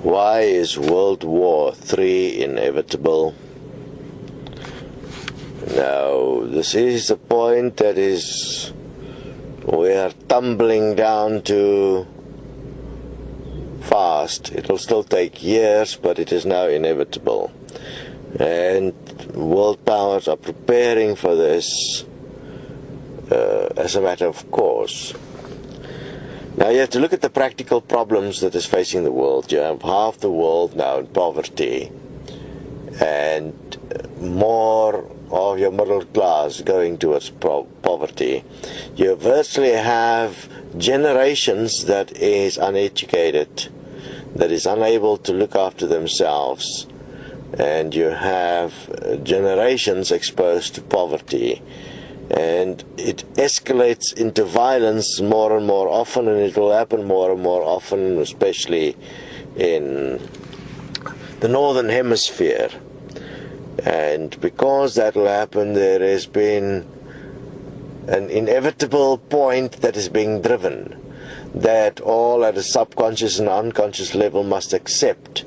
Why is World War III inevitable? Now, this is the point that is, we are tumbling down to fast. It will still take years, but it is now inevitable. And world powers are preparing for this as a matter of course. Now you have to look at the practical problems that is facing the world. You have half the world now in poverty, and more of your middle class going towards poverty. You virtually have generations that is uneducated, that is unable to look after themselves, and you have generations exposed to poverty. And it escalates into violence more and more often, and it will happen more and more often, especially in the northern hemisphere. And because that will happen, there has been an inevitable point that is being driven, that all at a subconscious and unconscious level must accept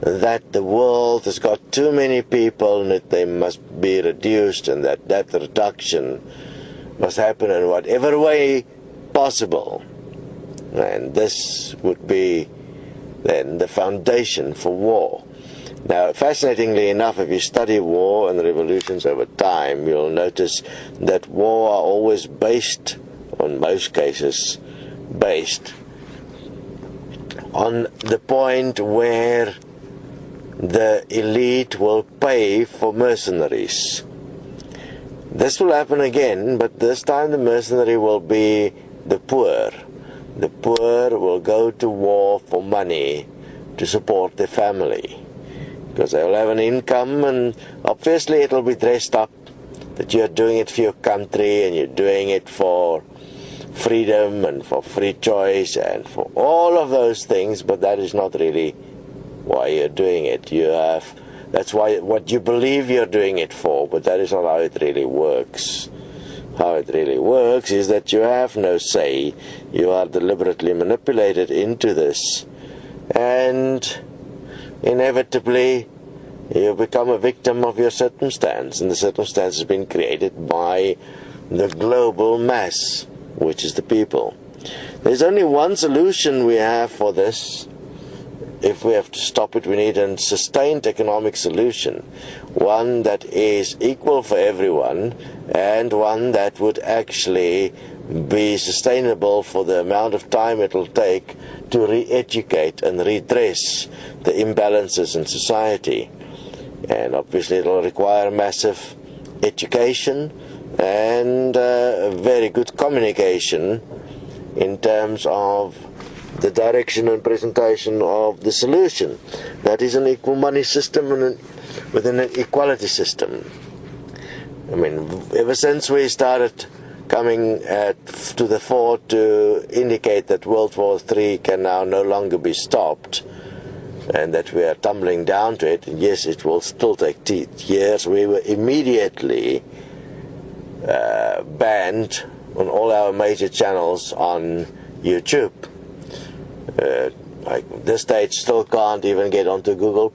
that the world has got too many people and that they must be reduced, and that reduction must happen in whatever way possible. And this would be then the foundation for war. Now, fascinatingly enough, if you study war and revolutions over time, you'll notice that war are always based, in most cases, based on the point where the elite will pay for mercenaries. This will happen again, but this time the mercenary will be the poor. The poor will go to war for money to support their family, because they will have an income, and obviously it will be dressed up that you're doing it for your country and you're doing it for freedom and for free choice and for all of those things, but that is not really why you're doing it. That's why what you believe you're doing it for, but that is not how it really works. How it really works is that you have no say. You are deliberately manipulated into this, and inevitably you become a victim of your circumstance, and the circumstance has been created by the global mass, which is the people. There's only one solution we have for this. If we have to stop it, we need a sustained economic solution, one that is equal for everyone, and one that would actually be sustainable for the amount of time it will take to re-educate and redress the imbalances in society. And obviously it will require massive education and very good communication in terms of the direction and presentation of the solution. That is an equal money system and within an equality system. I mean, ever since we started coming to the fore to indicate that World War III can now no longer be stopped, and that we are tumbling down to it, and yes, it will still take years, we were immediately banned on all our major channels on YouTube. Like this stage still can't even get onto Google+.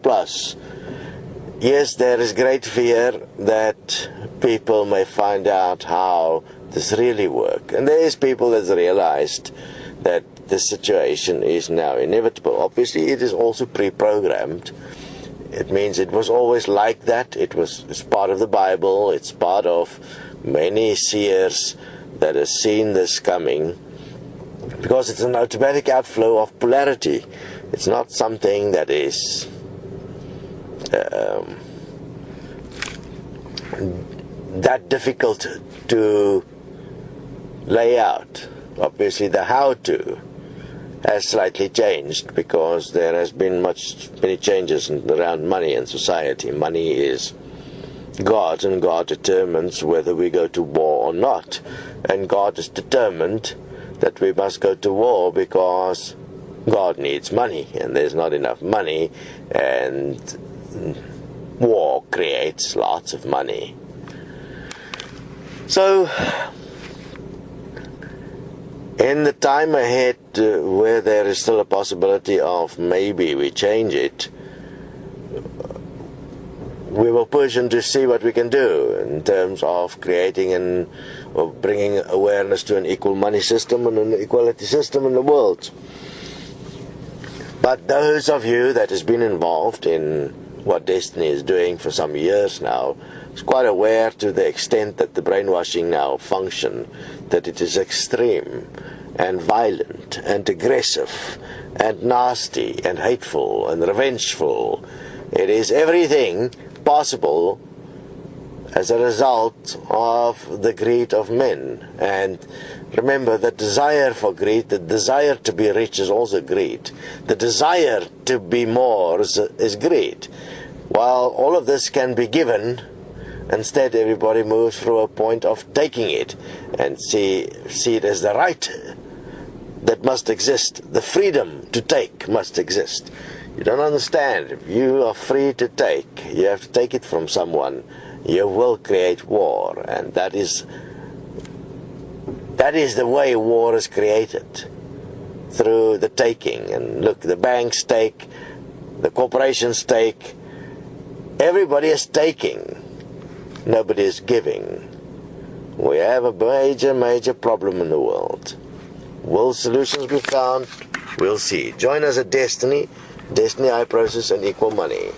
Yes, there is great fear that people may find out how this really works. And there is people that's realized that this situation is now inevitable. Obviously, it is also pre-programmed. It means it was always like that. It's part of the Bible. It's part of many seers that have seen this coming, because it's an automatic outflow of polarity. It's not something that is that difficult to lay out. Obviously the how-to has slightly changed, because there has been many changes around money in society. Money is God, and God determines whether we go to war or not. And God is determined that we must go to war because God needs money, and there's not enough money, and war creates lots of money. So In the time ahead, where there is still a possibility of maybe we change it, we will push and to see what we can do in terms of creating or bringing awareness to an equal money system and an equality system in the world. But those of you that has been involved in what Destiny is doing for some years now is quite aware to the extent that the brainwashing now function, that it is extreme and violent and aggressive and nasty and hateful and revengeful. It is everything possible as a result of the greed of men. And remember, the desire for greed, the desire to be rich is also greed. The desire to be more is greed. While all of this can be given, instead everybody moves through a point of taking it and see it as the right that must exist. The freedom to take must exist. You don't understand. If you are free to take, you have to take it from someone. You will create war, and that is the way war is created, through the taking. And look, the banks take, the corporations take, everybody is taking, nobody is giving. We have a major problem in the world. Will solutions be found? We'll see. Join us at Destiny iProcess and Equal Money.